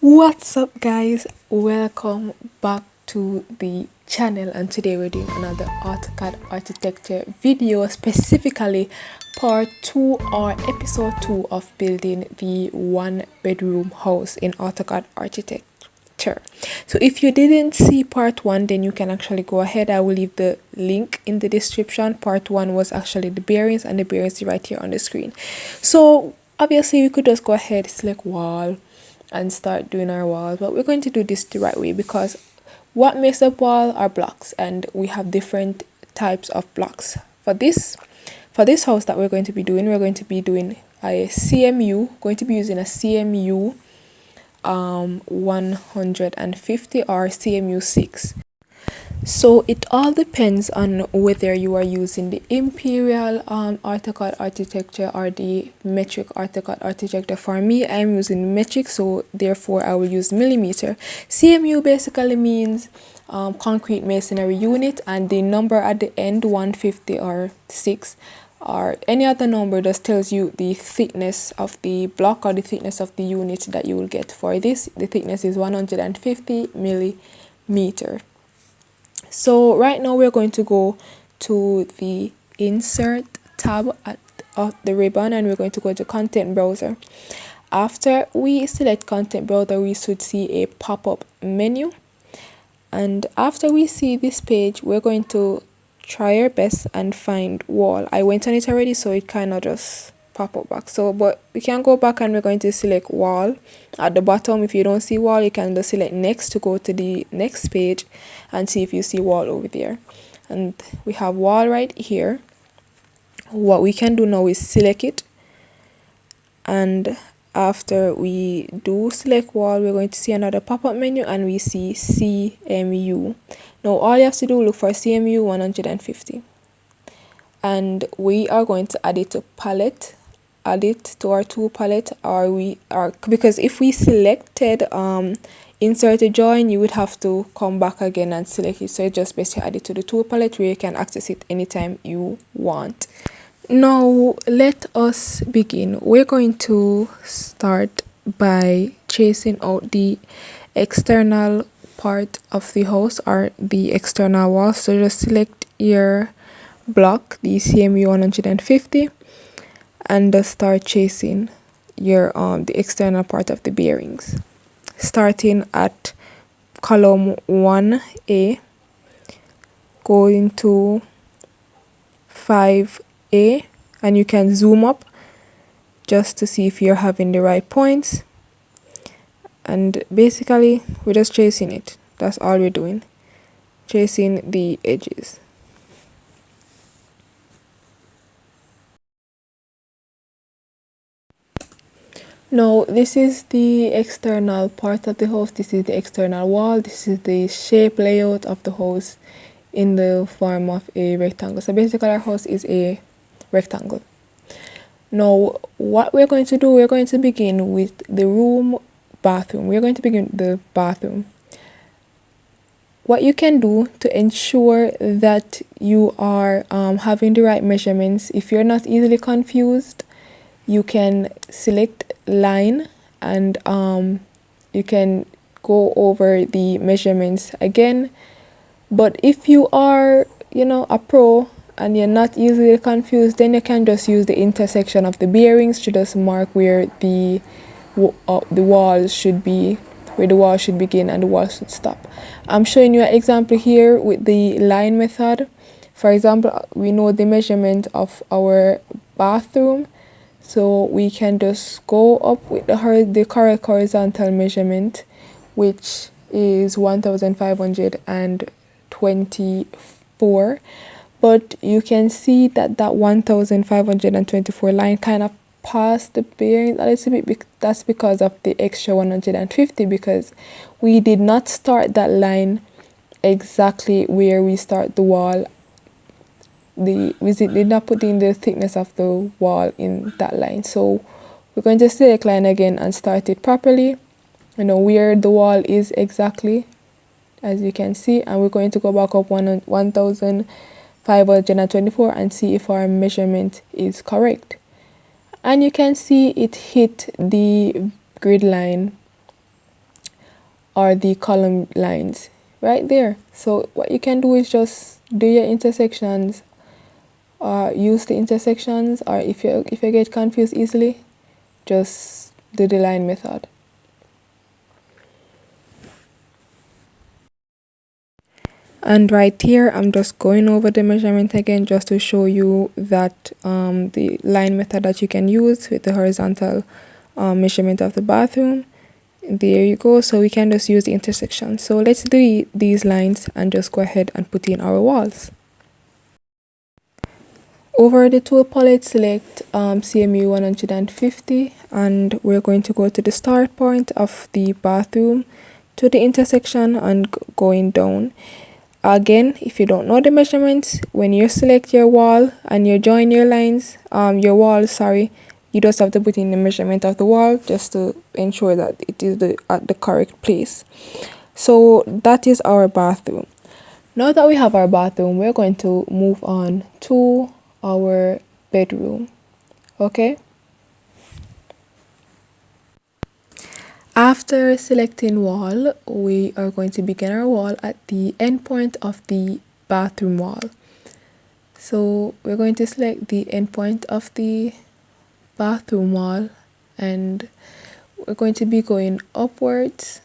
What's up, guys? Welcome back to the channel, and today we're doing another AutoCAD architecture video, specifically part 2 or episode 2 of building the one bedroom house in AutoCAD architecture. So if you didn't see part 1, then you can actually go ahead. I will leave the link in the description. Part 1 was actually the bearings, and the bearings is right here on the screen. So obviously we could just go ahead, select wall, and start doing our walls, but we're going to do this the right way, because what makes up wall are blocks, and we have different types of blocks. For this house that we're going to be doing a CMU, going to be using a CMU 150 or CMU 6. So it all depends on whether you are using the imperial AutoCAD architecture or the metric AutoCAD architecture. For me, I'm using metric, so therefore I will use millimeter. CMU basically means concrete masonry unit, and the number at the end, 150 or 6 or any other number, just tells you the thickness of the block or the thickness of the unit that you will get. For this, the thickness is 150 millimeter. So right now we're going to go to the insert tab of the ribbon, and we're going to go to content browser. After we select content browser, we should see a pop-up menu, and after we see this page, we're going to try our best and find wall. I went on it already, so it kind of just pop up back. So but we can go back, and we're going to select wall at the bottom. If you don't see wall, you can just select next to go to the next page and see if you see wall over there. And we have wall right here. What we can do now is select it, and after we do select wall, we're going to see another pop-up menu, and we see CMU. Now all you have to do, look for CMU 150, and we are going to add it to palette, add it to our tool palette, because if we selected insert a join, you would have to come back again and select it. So it's just basically add it to the tool palette, where you can access it anytime you want. Now let us begin. We're going to start by tracing out the external part of the house, or the external wall. So just select your block, the CMU 150, and just start tracing your the external part of the bearings, starting at column 1A, going to 5A, and you can zoom up just to see if you're having the right points. And basically we're just tracing it. That's all we're doing, tracing the edges. Now this is the external part of the house. This is the external wall. This is the shape layout of the house in the form of a rectangle. So basically our house is a rectangle. Now what we're going to do, we're going to begin with the bathroom. We're going to begin with the bathroom. What you can do to ensure that you are having the right measurements, if you're not easily confused, you can select line, and you can go over the measurements again. But if you are a pro and you're not easily confused, then you can just use the intersection of the bearings to just mark where the wall should be, where the wall should begin and the wall should stop. I'm showing you an example here with the line method. For example, we know the measurement of our bathroom, so we can just go up with the correct horizontal measurement, which is 1524. But you can see that 1524 line kind of passed the bearings a little bit. That's because of the extra 150, because we did not start that line exactly where we start the wall. We did not put in the thickness of the wall in that line. So we're going to select line again and start it properly, where the wall is exactly, as you can see, and we're going to go back up 1524 and see if our measurement is correct. And you can see it hit the grid line are the column lines right there. So what you can do is just do your intersections, use the intersections, or if you get confused easily, just do the line method. And right here, I'm just going over the measurement again just to show you that the line method that you can use with the horizontal measurement of the bathroom. There you go. So we can just use the intersection. So let's delete these lines and just go ahead and put in our walls. Over the tool palette, select CMU 150, and we're going to go to the start point of the bathroom, to the intersection, and going down. Again, if you don't know the measurements, when you select your wall and you join your lines, your wall, sorry, you just have to put in the measurement of the wall just to ensure that it is at the correct place. So that is our bathroom. Now that we have our bathroom, we're going to move on to our bedroom. Okay. After selecting wall, we are going to begin our wall at the end point of the bathroom wall. So we're going to select the end point of the bathroom wall, and we're going to be going upwards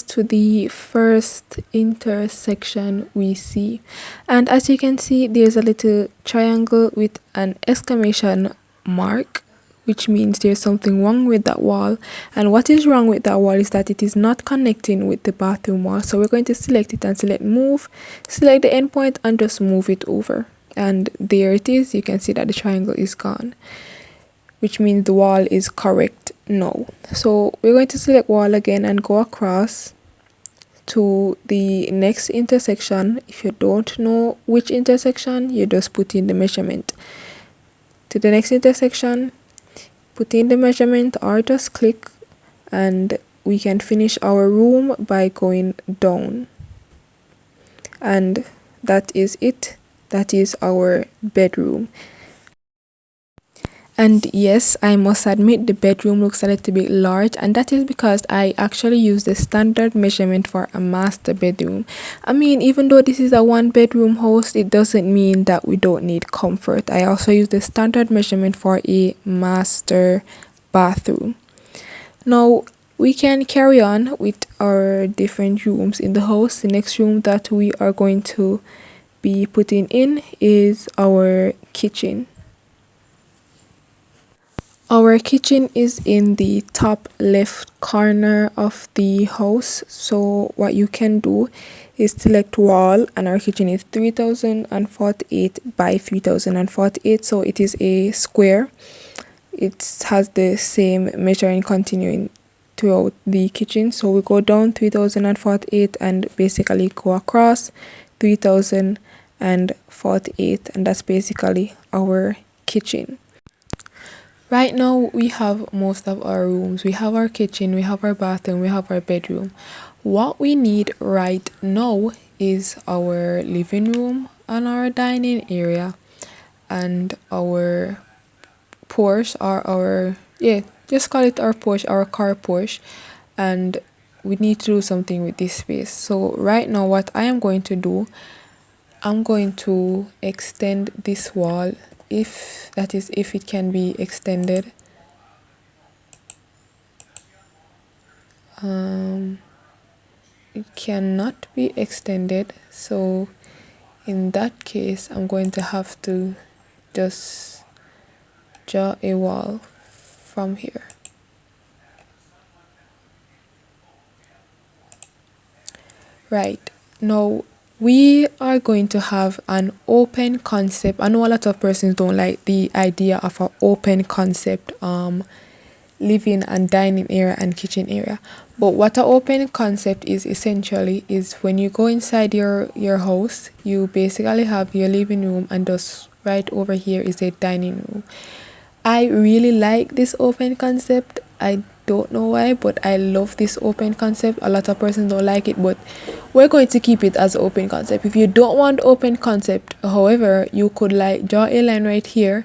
to the first intersection we see. And as you can see, there's a little triangle with an exclamation mark, which means there's something wrong with that wall. And what is wrong with that wall is that it is not connecting with the bathroom wall. So we're going to select it and select move, select the endpoint, and just move it over. And there it is. You can see that the triangle is gone, which means the wall is correct now. So we're going to select wall again and go across to the next intersection. If you don't know which intersection, you just put in the measurement. To the next intersection, put in the measurement or just click, and we can finish our room by going down. And that is it. That is our bedroom. And yes, I must admit the bedroom looks a little bit large, and that is because I actually use the standard measurement for a master bedroom. I mean, even though this is a one bedroom house, it doesn't mean that we don't need comfort. I also use the standard measurement for a master bathroom. Now, we can carry on with our different rooms in the house. The next room that we are going to be putting in is our kitchen. Our kitchen is in the top left corner of the house. So what you can do is select wall, and our kitchen is 3048 by 3048. So it is a square. It has the same measuring continuing throughout the kitchen. So we go down 3048 and basically go across 3048, and that's basically our kitchen. Right now, we have most of our rooms. We have our kitchen, we have our bathroom, we have our bedroom. What we need right now is our living room and our dining area and our porch, or our, just call it our porch, our car porch. And we need to do something with this space. So right now, what I am going to do, I'm going to extend this wall, if it can be extended. It cannot be extended, so in that case I'm going to have to just draw a wall from here. Right, now we are going to have an open concept. I know a lot of persons don't like the idea of an open concept living and dining area and kitchen area, but what an open concept is essentially is when you go inside your house, you basically have your living room, and just right over here is a dining room. I really like this open concept. I don't know why, but I love this open concept. A lot of persons don't like it, but we're going to keep it as open concept. If you don't want open concept, however, you could like draw a line right here,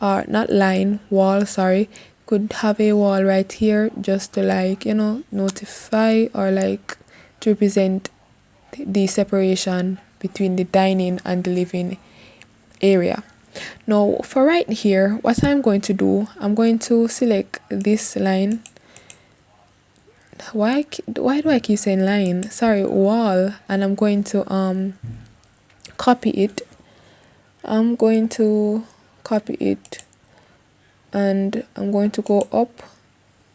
or not line, wall, sorry, could have a wall right here just to like, you know, notify or like to represent the separation between the dining and the living area. Now for right here, what I'm going to do, I'm going to select this line. Why do I keep saying line? Sorry, wall, and I'm going to copy it. I'm going to copy it and I'm going to go up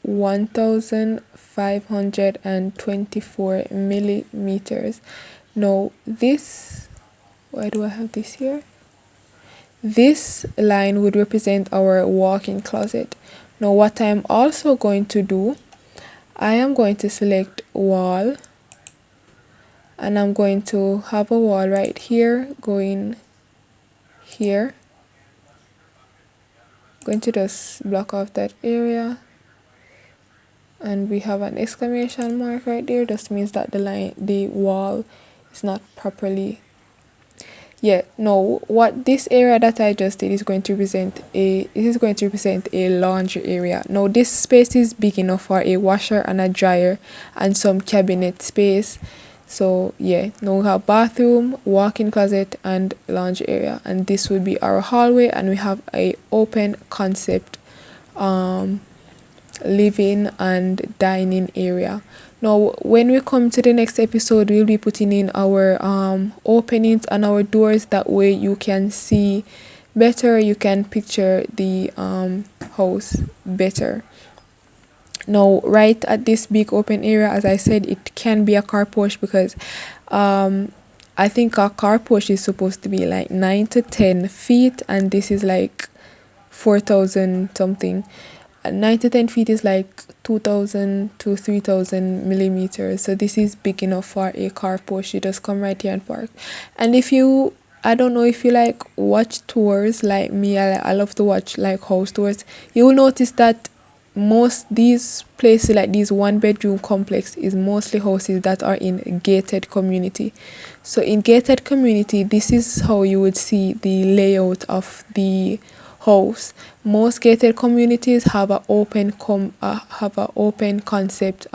1524 millimeters. Now this, why do I have this here? This line would represent our walk-in closet. Now what I'm also going to do, I am going to select wall, and I'm going to have a wall right here going here. I'm going to just block off that area, and we have an exclamation mark right there. Just means that the wall is not properly. Yeah, no, what this area that I just did is going to represent a laundry area. Now this space is big enough for a washer and a dryer and some cabinet space. So yeah, now we have bathroom, walk-in closet, and laundry area, and this would be our hallway, and we have a open concept living and dining area. Now when we come to the next episode, we'll be putting in our openings and our doors. That way you can see better, you can picture the house better. Now right at this big open area, as I said, it can be a carport because I think our carport is supposed to be like 9 to 10 feet, and this is like 4,000 something. 9 to 10 feet is like 2,000 to 3,000 millimeters. So this is big enough for a carport. You just come right here and park. And if you, I don't know if you like watch tours like me, I love to watch like house tours. You will notice that most these places, like these one bedroom complex, is mostly houses that are in gated community. So in gated community, this is how you would see the layout of the house. Most gated communities have a open concept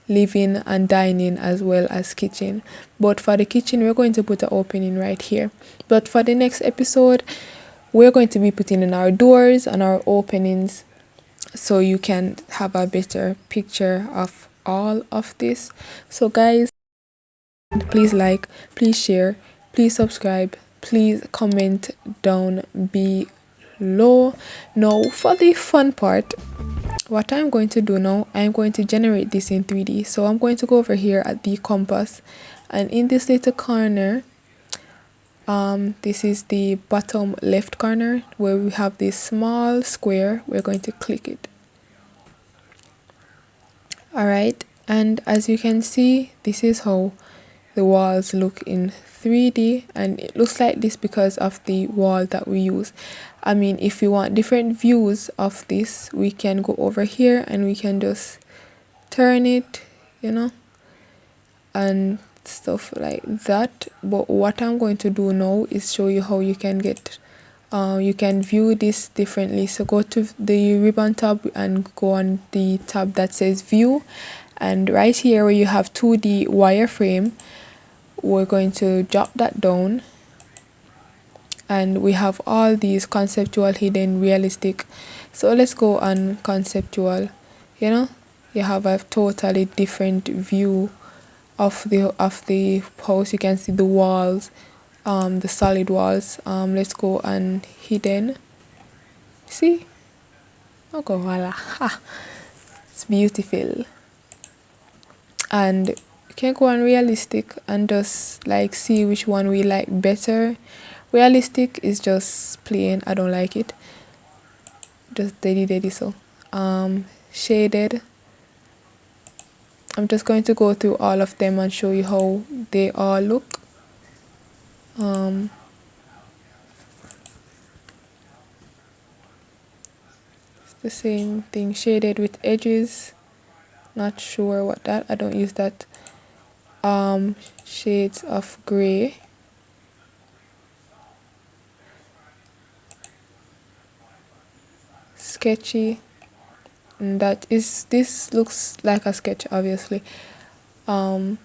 living and dining as well as kitchen. But for the kitchen, we're going to put an opening right here. But for the next episode, we're going to be putting in our doors and our openings, so you can have a better picture of all of this. So guys, please like, please share, please subscribe, please comment down below. Now for the fun part, what I'm going to do now, I'm going to generate this in 3D. So I'm going to go over here at the compass, and in this little corner, this is the bottom left corner where we have this small square. We're going to click it. Alright, and as you can see, this is how the walls look in 3D, and it looks like this because of the wall that we use. I mean, if you want different views of this, we can go over here and we can just turn it, you know, and stuff like that. But what I'm going to do now is show you how you can get you can view this differently. So go to the ribbon tab and go on the tab that says view, and right here where you have 2D wireframe, we're going to drop that down, and we have all these conceptual, hidden, realistic. So let's go on conceptual. You know, you have a totally different view of the house. You can see the walls, the solid walls. Let's go on hidden. See, okay, voila. Ha. It's beautiful. And you can go on realistic and just like see which one we like better. Realistic is just plain, I don't like it, just daddy. So shaded, I'm just going to go through all of them and show you how they all look. It's the same thing, shaded with edges, not sure what that, I don't use that. Shades of gray, sketchy. And this looks like a sketch, obviously. And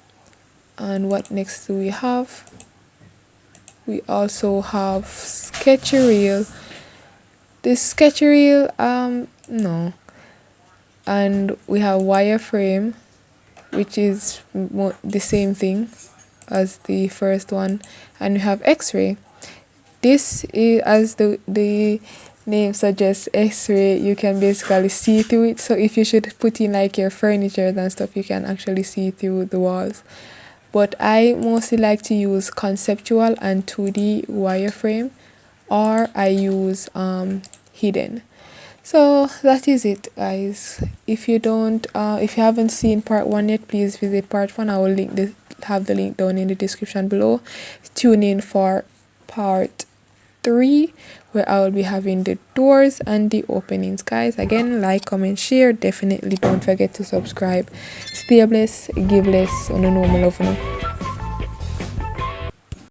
what next do we have? We also have sketchy reel. This sketchy reel, no. And we have wireframe, which is the same thing as the first one. And we have x-ray. This is, as the name suggests, x-ray, you can basically see through it. So if you should put in like your furniture and stuff, you can actually see through the walls. But I mostly like to use conceptual and 2D wireframe, or I use hidden. So that is it, guys. If you haven't seen part 1 yet, please visit part 1. I will have the link down in the description below. Tune in for part 3, where I will be having the doors and the openings, guys. Again, like, comment, share. Definitely don't forget to subscribe. Stay blessed, give less, on a normal love.